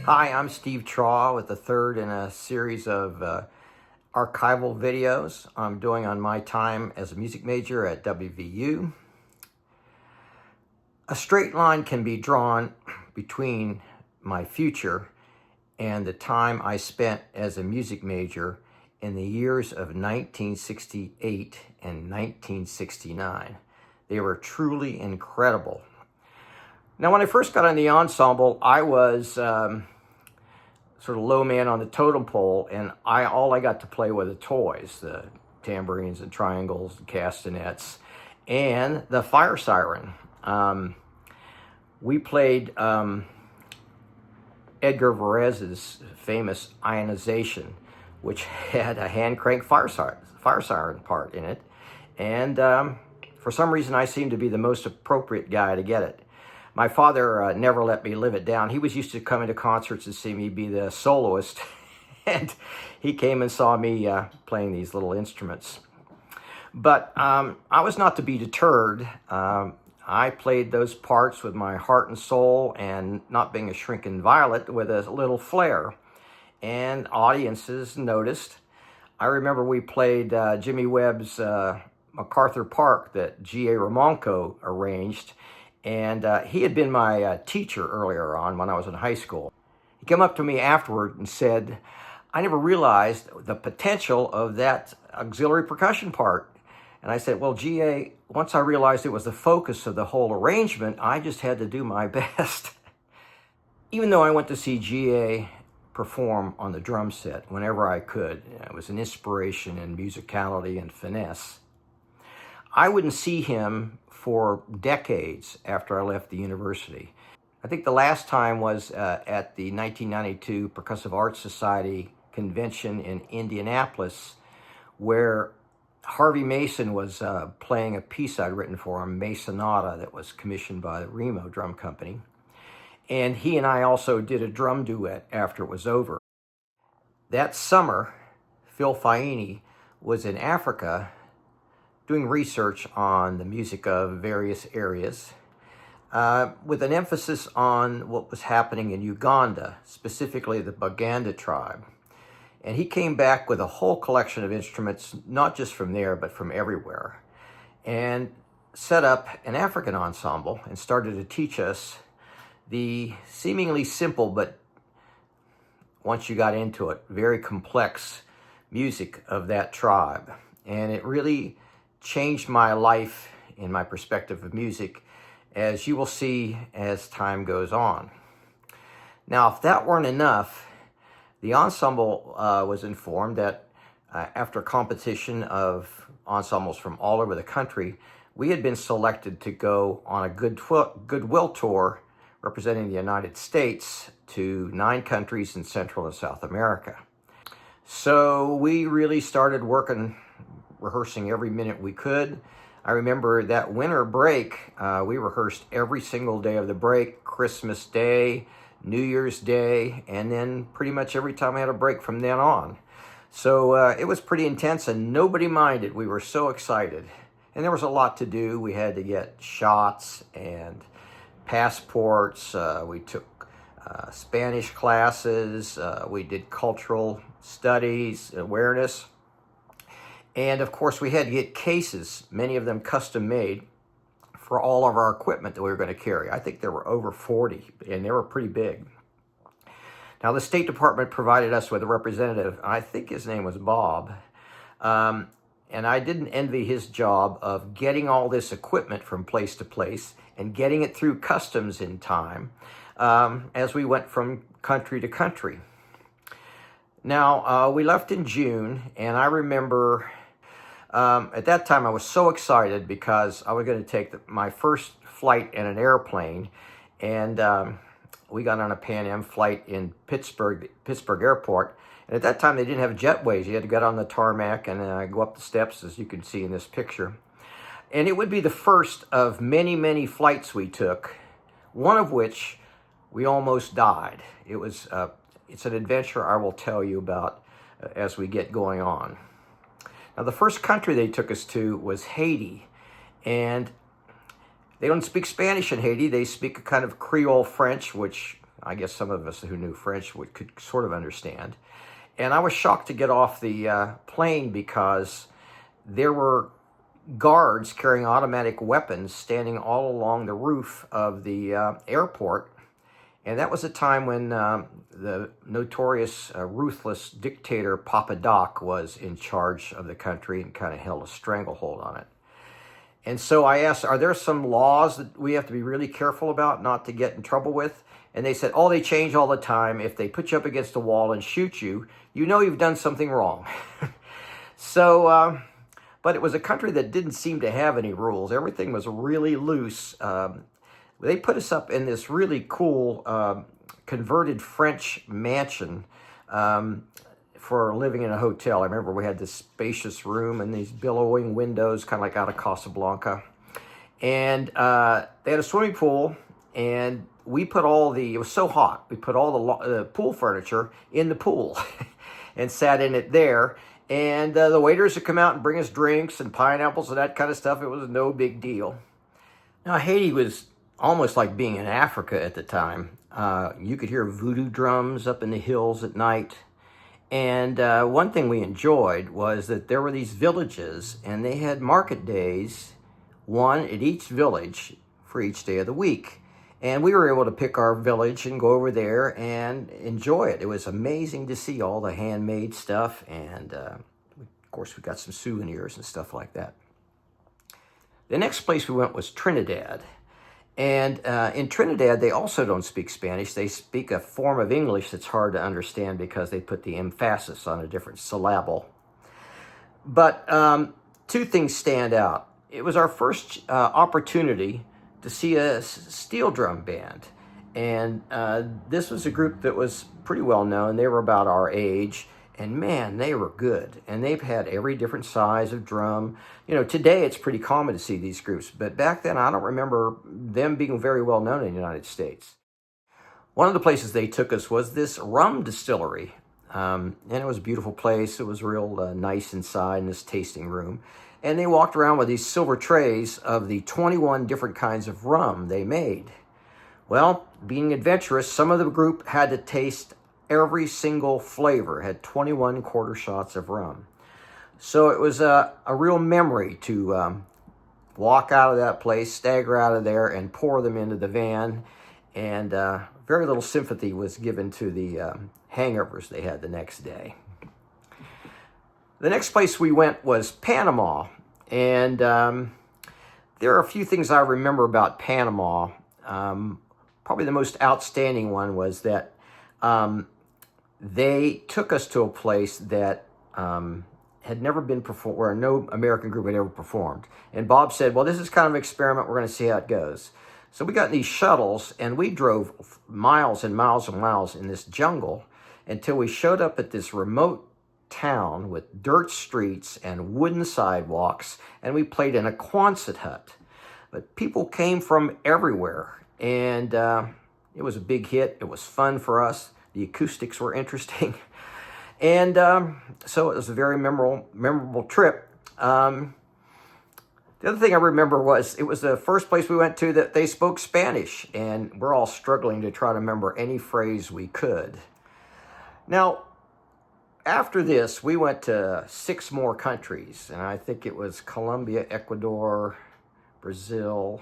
Hi, I'm Steve Traugh with the third in a series of archival videos I'm doing on my time as a music major at WVU. A straight line can be drawn between my future and the time I spent as a music major in the years of 1968 and 1969. They were truly incredible. Now, when I first got on the ensemble, I was sort of low man on the totem pole, and all I got to play were the toys, the tambourines and triangles and castanets, and the fire siren. We played Edgar Varèse's famous Ionization, which had a hand crank fire siren part in it, and for some reason I seemed to be the most appropriate guy to get it. My father never let me live it down. He was used to coming to concerts and see me be the soloist, and he came and saw me playing these little instruments. But I was not to be deterred. I played those parts with my heart and soul, and not being a shrinking violet, with a little flair. And audiences noticed. I remember we played Jimmy Webb's MacArthur Park that G.A. Ramonco arranged. And he had been my teacher earlier on when I was in high school. He came up to me afterward and said, "I never realized the potential of that auxiliary percussion part." And I said, "Well, G.A., once I realized it was the focus of the whole arrangement, I just had to do my best." Even though I went to see G.A. perform on the drum set whenever I could, it was an inspiration in musicality and finesse, I wouldn't see him for decades after I left the university. I think the last time was at the 1992 Percussive Arts Society convention in Indianapolis, where Harvey Mason was playing a piece I'd written for him, Masonata, that was commissioned by the Remo Drum Company. And he and I also did a drum duet after it was over. That summer, Phil Faini was in Africa doing research on the music of various areas, with an emphasis on what was happening in Uganda, specifically the Baganda tribe. And he came back with a whole collection of instruments, not just from there, but from everywhere, and set up an African ensemble and started to teach us the seemingly simple, but once you got into it, very complex music of that tribe. And it really changed my life in my perspective of music, as you will see as time goes on. Now, if that weren't enough, the ensemble was informed that after a competition of ensembles from all over the country, we had been selected to go on a goodwill tour representing the United States to 9 countries in Central and South America. So we really started rehearsing every minute we could. I remember that winter break, we rehearsed every single day of the break, Christmas Day, New Year's Day, and then pretty much every time I had a break from then on. So it was pretty intense, and nobody minded. We were so excited. And there was a lot to do. We had to get shots and passports. We took Spanish classes. We did cultural studies, awareness. And of course, we had to get cases, many of them custom made, for all of our equipment that we were going to carry. I think there were over 40, and they were pretty big. Now, the State Department provided us with a representative. I think his name was Bob. And I didn't envy his job of getting all this equipment from place to place and getting it through customs in time as we went from country to country. Now, we left in June, and I remember at that time I was so excited because I was going to take my first flight in an airplane, and we got on a Pan Am flight in Pittsburgh Airport. And at that time, they didn't have jetways. You had to get on the tarmac and go up the steps, as you can see in this picture. And it would be the first of many, many flights we took, one of which we almost died. It's an adventure I will tell you about as we get going on. Now, the first country they took us to was Haiti. And they don't speak Spanish in Haiti. They speak a kind of Creole French, which I guess some of us who knew French could sort of understand. And I was shocked to get off the plane because there were guards carrying automatic weapons standing all along the roof of the airport. And that was a time when the notorious, ruthless dictator Papa Doc was in charge of the country and kind of held a stranglehold on it. And so I asked, are there some laws that we have to be really careful about not to get in trouble with? And they said, oh, they change all the time. If they put you up against a wall and shoot you, you know you've done something wrong. So, but it was a country that didn't seem to have any rules. Everything was really loose. They put us up in this really cool converted French mansion for living in a hotel. I remember we had this spacious room and these billowing windows, kind of like out of Casablanca. And they had a swimming pool, and we put it was so hot, we put all the pool furniture in the pool and sat in it there. And the waiters would come out and bring us drinks and pineapples and that kind of stuff. It was no big deal. Now, Haiti was almost like being in Africa at the time. You could hear voodoo drums up in the hills at night. And one thing we enjoyed was that there were these villages, and they had market days, one at each village for each day of the week. And we were able to pick our village and go over there and enjoy it. It was amazing to see all the handmade stuff. And of course, we got some souvenirs and stuff like that. The next place we went was Trinidad. And in Trinidad, they also don't speak Spanish. They speak a form of English that's hard to understand because they put the emphasis on a different syllable. But two things stand out. It was our first opportunity to see a steel drum band. And this was a group that was pretty well known. They were about our age. And man, they were good. And they've had every different size of drum. You know, today it's pretty common to see these groups. But back then, I don't remember them being very well known in the United States. One of the places they took us was this rum distillery. And it was a beautiful place. It was real nice inside in this tasting room. And they walked around with these silver trays of the 21 different kinds of rum they made. Well, being adventurous, some of the group had to taste every single flavor, had 21 quarter shots of rum. So it was a real memory to walk out of that place, stagger out of there, and pour them into the van. And very little sympathy was given to the hangovers they had the next day. The next place we went was Panama. And there are a few things I remember about Panama. Probably the most outstanding one was that they took us to a place that had never been performed, where no American group had ever performed. And Bob said, well, this is kind of an experiment. We're going to see how it goes. So we got in these shuttles, and we drove miles and miles and miles in this jungle until we showed up at this remote town with dirt streets and wooden sidewalks, and we played in a Quonset hut. But people came from everywhere, and it was a big hit. It was fun for us. The acoustics were interesting. And so it was a very memorable trip. The other thing I remember was it was the first place we went to that they spoke Spanish, and we're all struggling to try to remember any phrase we could. Now, after this, we went to 6 more countries, and I think it was Colombia, Ecuador, Brazil,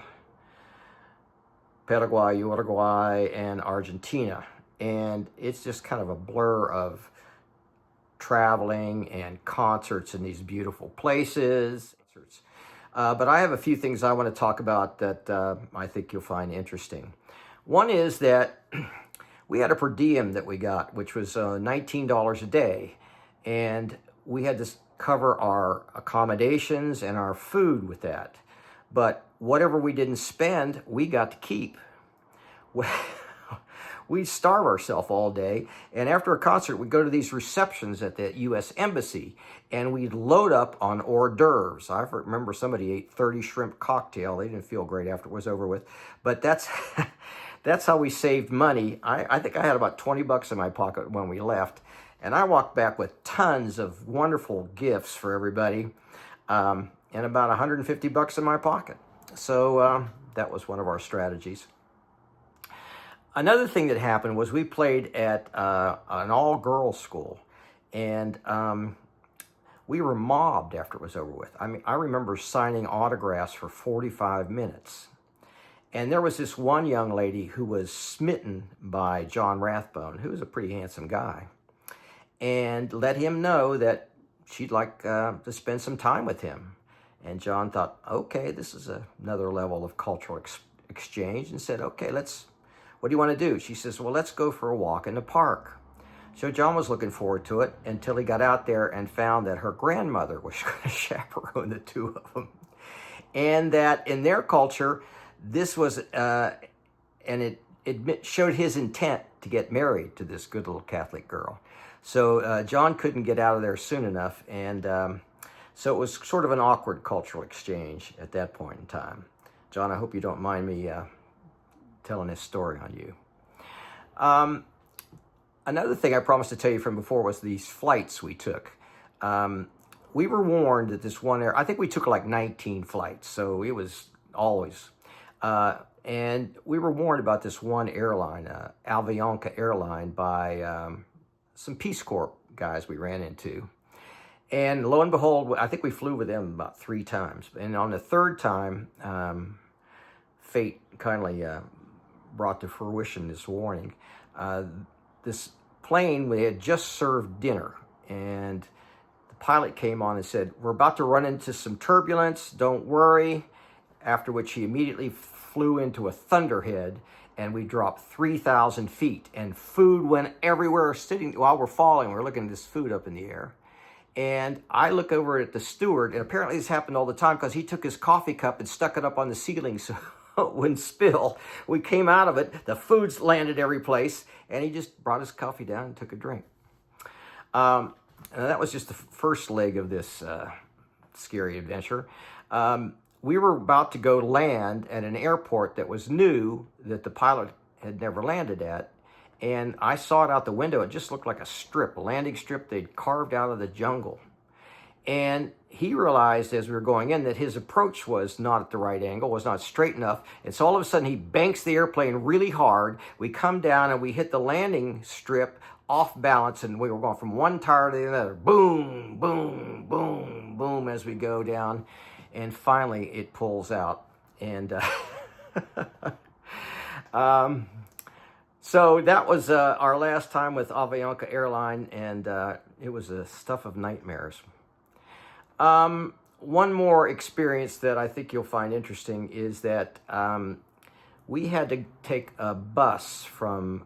Paraguay, Uruguay, and Argentina. And it's just kind of a blur of traveling and concerts in these beautiful places. But I have a few things I want to talk about that I think you'll find interesting. One is that we had a per diem that we got, which was $19 a day. And we had to cover our accommodations and our food with that. But whatever we didn't spend, we got to keep. We'd starve ourselves all day, and after a concert, we'd go to these receptions at the U.S. Embassy, and we'd load up on hors d'oeuvres. I remember somebody ate 30 shrimp cocktail. They didn't feel great after it was over with, but that's how we saved money. I think I had about $20 in my pocket when we left, and I walked back with tons of wonderful gifts for everybody, and about $150 in my pocket. So that was one of our strategies. Another thing that happened was we played at an all-girls school, and we were mobbed after it was over with. I mean, I remember signing autographs for 45 minutes. And there was this one young lady who was smitten by John Rathbone, who was a pretty handsome guy, and let him know that she'd like to spend some time with him. And John thought, okay, this is another level of cultural exchange, and said, okay, what do you want to do? She says, well, let's go for a walk in the park. So John was looking forward to it until he got out there and found that her grandmother was going to chaperone the two of them. And that in their culture, this was, and it showed his intent to get married to this good little Catholic girl. So John couldn't get out of there soon enough, and so it was sort of an awkward cultural exchange at that point in time. John, I hope you don't mind me telling this story on you. Another thing I promised to tell you from before was these flights we took. We were warned that this one I think we took like 19 flights, so it was always... and we were warned about this one airline, Avianca airline, by some Peace Corps guys we ran into. And lo and behold, I think we flew with them about 3 times. And on the 3rd time, fate kindly brought to fruition this warning. This plane, we had just served dinner, and the pilot came on and said, we're about to run into some turbulence, don't worry. After which he immediately flew into a thunderhead, and we dropped 3,000 feet, and food went everywhere. Sitting while we're falling, we're looking at this food up in the air, and I look over at the steward, and apparently this happened all the time because he took his coffee cup and stuck it up on the ceiling so it wouldn't spill. We came out of it, the food's landed every place, and he just brought his coffee down and took a drink. And that was just the first leg of this scary adventure. We were about to go land at an airport that was new, that the pilot had never landed at. And I saw it out the window. It just looked like a strip, a landing strip they'd carved out of the jungle. And he realized as we were going in that his approach was not at the right angle, was not straight enough. And so all of a sudden he banks the airplane really hard. We come down and we hit the landing strip off balance, and we were going from one tower to the other. Boom, boom, boom, boom as we go down. And finally, it pulls out. And so that was our last time with Avianca Airline, and it was a stuff of nightmares. One more experience that I think you'll find interesting is that we had to take a bus from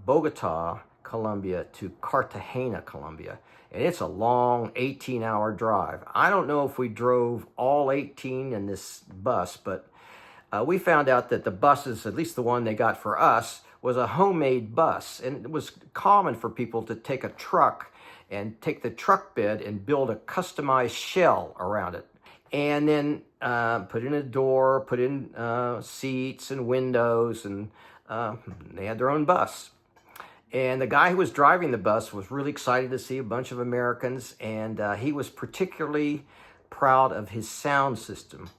Bogota, Colombia, to Cartagena, Colombia. And it's a long 18-hour drive. I don't know if we drove all 18 in this bus, but we found out that the buses, at least the one they got for us, was a homemade bus. And it was common for people to take a truck and take the truck bed and build a customized shell around it. And then put in a door, put in seats and windows, and they had their own bus. And the guy who was driving the bus was really excited to see a bunch of Americans, and he was particularly proud of his sound system.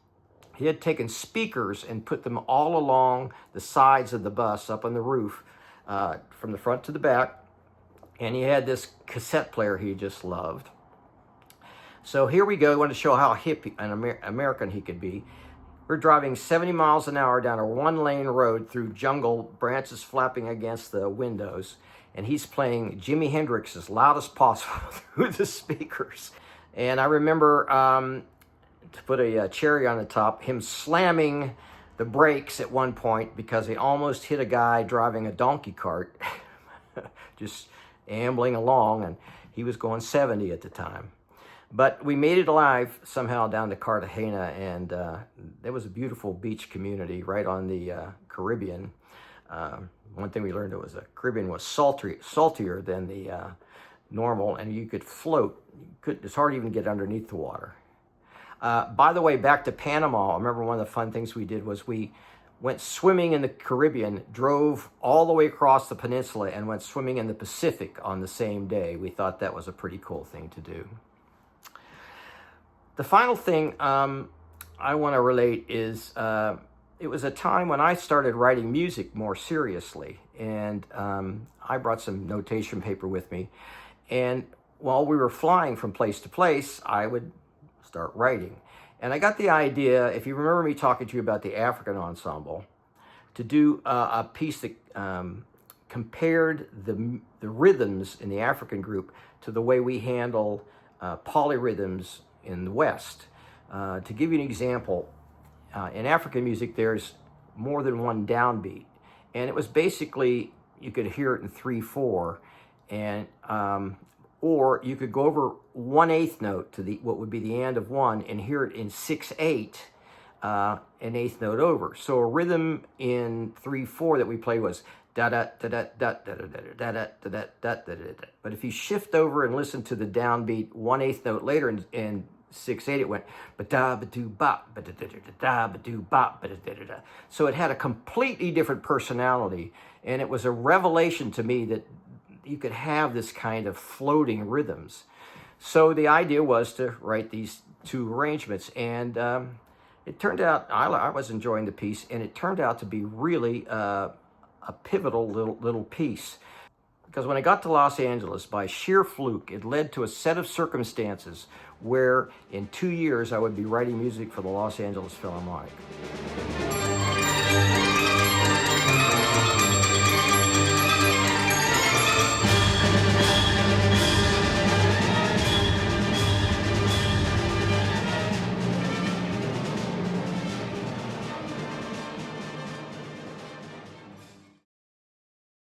He had taken speakers and put them all along the sides of the bus, up on the roof, from the front to the back, and he had this cassette player he just loved. So here we go. I wanted to show how hip an American he could be. We're driving 70 miles an hour down a one-lane road through jungle, branches flapping against the windows, and he's playing Jimi Hendrix as loud as possible through the speakers. And I remember, to put a cherry on the top, him slamming the brakes at one point because he almost hit a guy driving a donkey cart, just ambling along, and he was going 70 at the time. But we made it alive somehow down to Cartagena, and there was a beautiful beach community right on the Caribbean. One thing we learned was the Caribbean was saltier than the normal, and you could float. It's hard to even get underneath the water. By the way, back to Panama, I remember one of the fun things we did was we went swimming in the Caribbean, drove all the way across the peninsula, and went swimming in the Pacific on the same day. We thought that was a pretty cool thing to do. The final thing I want to relate is it was a time when I started writing music more seriously, and I brought some notation paper with me, and while we were flying from place to place, I would start writing. And I got the idea, if you remember me talking to you about the African ensemble, to do a piece that compared the rhythms in the African group to the way we handle polyrhythms in the West. To give you an example, in African music, there's more than one downbeat. And it was basically, you could hear it in 3/4, and or you could go over 1/8 note to what would be the end of one and hear it in 6/8, an eighth note over. So a rhythm in 3/4 that we played was da da da da da da da da da da da da da da. But if you shift over and listen to the downbeat 1/8 note later in 6/8, it went ba da ba do ba ba da da da da ba do ba ba da da da. So it had a completely different personality, and it was a revelation to me that you could have this kind of floating rhythms. So the idea was to write these two arrangements, and it turned out I was enjoying the piece, and it turned out to be really a pivotal little piece. Because when I got to Los Angeles, by sheer fluke, it led to a set of circumstances where in 2 years I would be writing music for the Los Angeles Philharmonic.